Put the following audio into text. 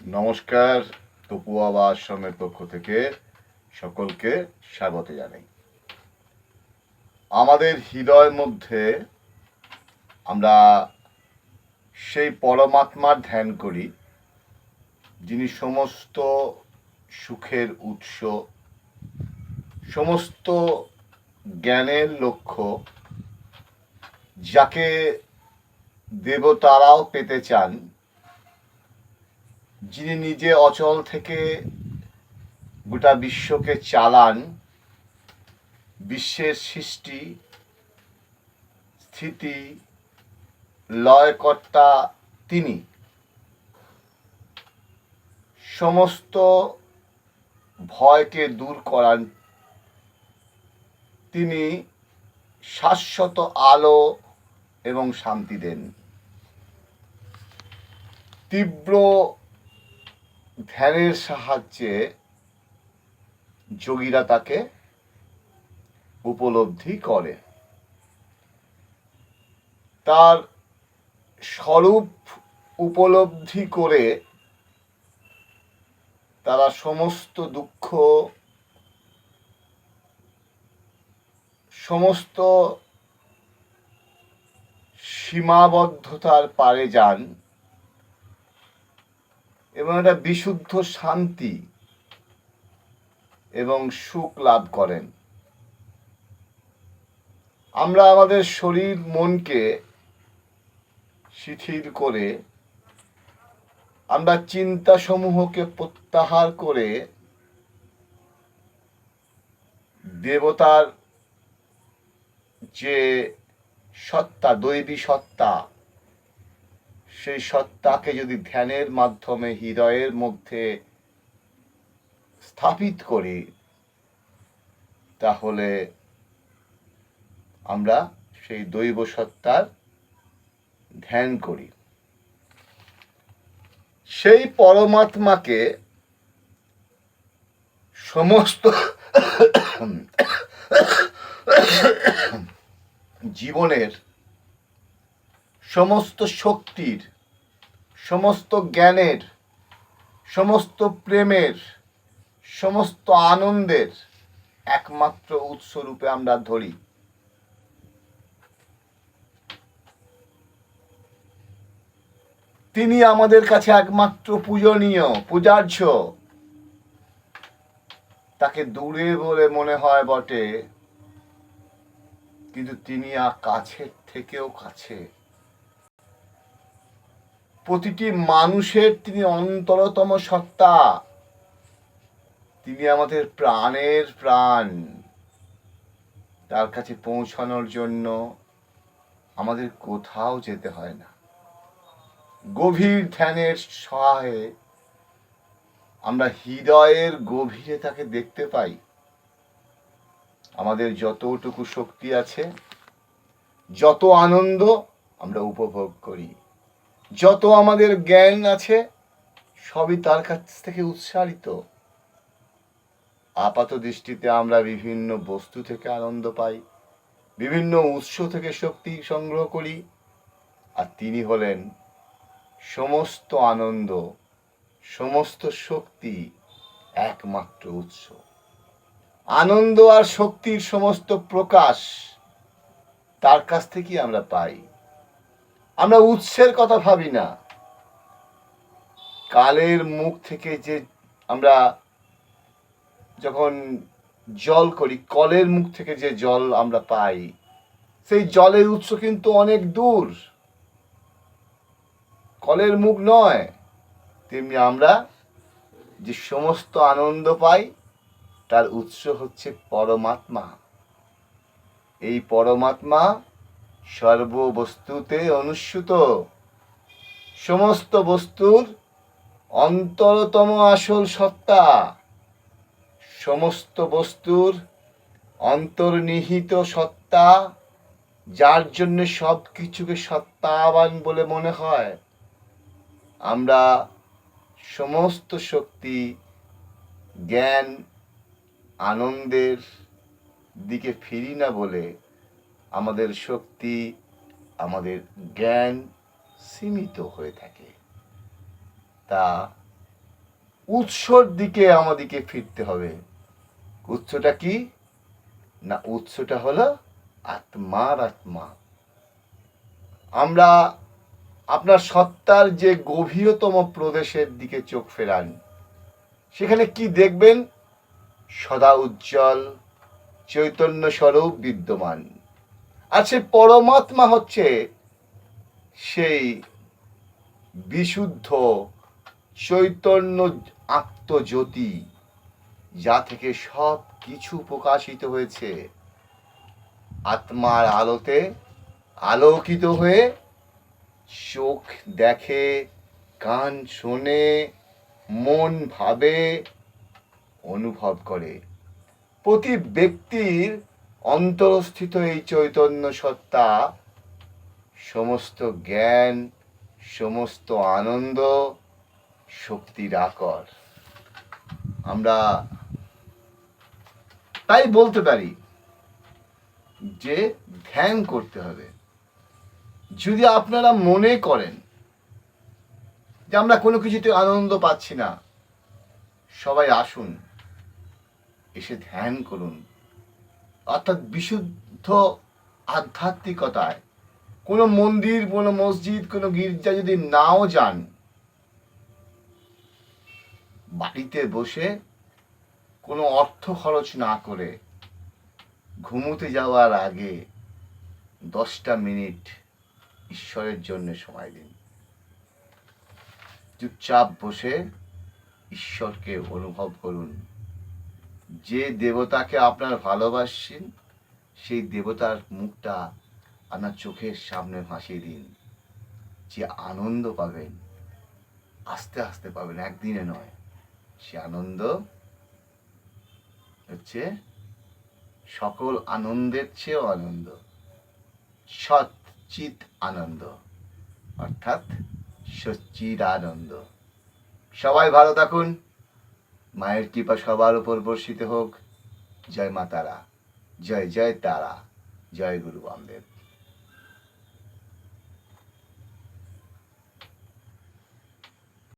নমস্কার, তপু আশ্রমের পক্ষ থেকে সকলকে স্বাগত জানাই। আমাদের হৃদয়ের মধ্যে আমরা সেই পরমাত্মার ধ্যান করি, যিনি সমস্ত সুখের উৎস, সমস্ত জ্ঞানের লক্ষ্য, যাকে দেবতারাও পেতে চান, যিনি নিজে অচল থেকে গোটা বিশ্বকে চালান, বিশ্বের সৃষ্টি স্থিতি লয়কর্তা তিনি। সমস্ত ভয়কে দূর করান তিনি, শাশ্বত আলো এবং শান্তি দেন। তীব্র ধ্যানের সাহায্যে যোগীরা তাকে উপলব্ধি করে। তার স্বরূপ উপলব্ধি করে তারা সমস্ত দুঃখ, সমস্ত সীমাবদ্ধতার পারে যান এবং একটা বিশুদ্ধ শান্তি এবং সুখ লাভ করেন। আমরা আমাদের শরীর মনকে শিথিল করে, আমরা চিন্তাসমূহকে প্রত্যাহার করে দেবতার যে সত্তা, দৈবী সত্তা, সেই সত্তাকে যদি ধ্যানের মাধ্যমে হৃদয়ের মধ্যে স্থাপিত করি, তাহলে আমরা সেই দৈব সত্তার ধ্যান করি। সেই পরমাত্মাকে সমস্ত জীবনের, সমস্ত শক্তির, সমস্ত জ্ঞানের, সমস্ত প্রেমের, সমস্ত আনন্দের একমাত্র উৎস রূপে আমরা ধরি। তিনি আমাদের কাছে একমাত্র পূজনীয়, পূজার্য। তাকে দূরে বলে মনে হয় বটে, কিন্তু তিনি কাছের থেকেও কাছে। প্রতিটি মানুষের তিনি অন্তরতম সত্তা। তিনি আমাদের প্রাণের প্রাণ। তার কাছে পৌঁছানোর জন্য আমাদের কোথাও যেতে হয় না। গভীর ধ্যানের সহায়ে আমরা হৃদয়ের গভীরে তাকে দেখতে পাই। আমাদের যতটুকু শক্তি আছে, যত আনন্দ আমরা উপভোগ করি, যত আমাদের জ্ঞান আছে, সবই তার কাছ থেকে উৎসারিত। আপাত দৃষ্টিতে আমরা বিভিন্ন বস্তু থেকে আনন্দ পাই, বিভিন্ন উৎস থেকে শক্তি সংগ্রহ করি, আর তিনি হলেন সমস্ত আনন্দ, সমস্ত শক্তি একমাত্র উৎস। আনন্দ আর শক্তির সমস্ত প্রকাশ তার কাছ থেকেই আমরা পাই। আমরা উৎসের কথা ভাবি না। কালের মুখ থেকে যে আমরা যখন জল করি, কলের মুখ থেকে যে জল আমরা পাই, সেই জলের উৎস কিন্তু অনেক দূর, কলের মুখ নয়। তেমনি আমরা যে সমস্ত আনন্দ পাই, তার উৎস হচ্ছে পরমাত্মা। এই পরমাত্মা সর্ববস্তুতে অনুস্যূত, সমস্ত বস্তুর অন্তরতম আসল সত্তা, সমস্ত বস্তুর অন্তর্নিহিত সত্তা, যার জন্য সব কিছুকে সত্তাবান বলে মনে হয়। আমরা সমস্ত শক্তি, জ্ঞান, আনন্দের দিকে ফিরি না বলে আমাদের শক্তি, আমাদের জ্ঞান সীমিত হয়ে থাকে। তা উৎসর দিকে আমাদেরকে ফিরতে হবে। উৎসটা কি না, উৎসটা হলো আত্মার আত্মা। আমরা আপনার সত্তার যে গভীরতম প্রদেশের দিকে চোখ ফেরান, সেখানে কি দেখবেন? সদা উজ্জ্বল চৈতন্য স্বরূপ বিদ্যমান। আর সেই পরমাত্মা হচ্ছে সেই বিশুদ্ধ চৈতন্য আত্মজ্যোতি, যা থেকে সব কিছু প্রকাশিত হয়েছে। আত্মার আলোতে আলোকিত হয়ে চোখ দেখে, কান শোনে, মন ভাবে, অনুভব করে। প্রতি ব্যক্তির অন্তরস্থিত এই চৈতন্য সত্তা সমস্ত জ্ঞান, সমস্ত আনন্দ, শক্তির আকর। আমরা তাই বলতে পারি যে ধ্যান করতে হবে। যদি আপনারা মনে করেন যে আমরা কোনো কিছুতে আনন্দ পাচ্ছি না, সবাই আসুন, এসে ধ্যান করুন। অর্থাৎ বিশুদ্ধ আধ্যাত্মিকতায় কোনো মন্দির, কোনো মসজিদ, কোনো গির্জা যদি নাও যান, বাড়িতে বসে কোনো অর্থ খরচ না করে ঘুমোতে যাওয়ার আগে 10টা মিনিট ঈশ্বরের জন্য সময় দিন। চুপচাপ বসে ঈশ্বরকে অনুভব করুন। যে দেবতাকে আপনার ভালোবাসেন, সেই দেবতার মুখটা আপনার চোখের সামনে ভাসিয়ে দিন। যে আনন্দ পাবেন, আস্তে আস্তে পাবেন, একদিনে নয়। সে আনন্দ হচ্ছে সকল আনন্দের চেয়েও আনন্দ, সচ্চিৎ আনন্দ, অর্থাৎ সচ্চিদ আনন্দ। সবাই ভালো থাকুন, মায়ের কৃপা সবার উপর বর্ষিত হোক। জয় মা তারা, জয় জয় তারা, জয় গুরু বামদেব।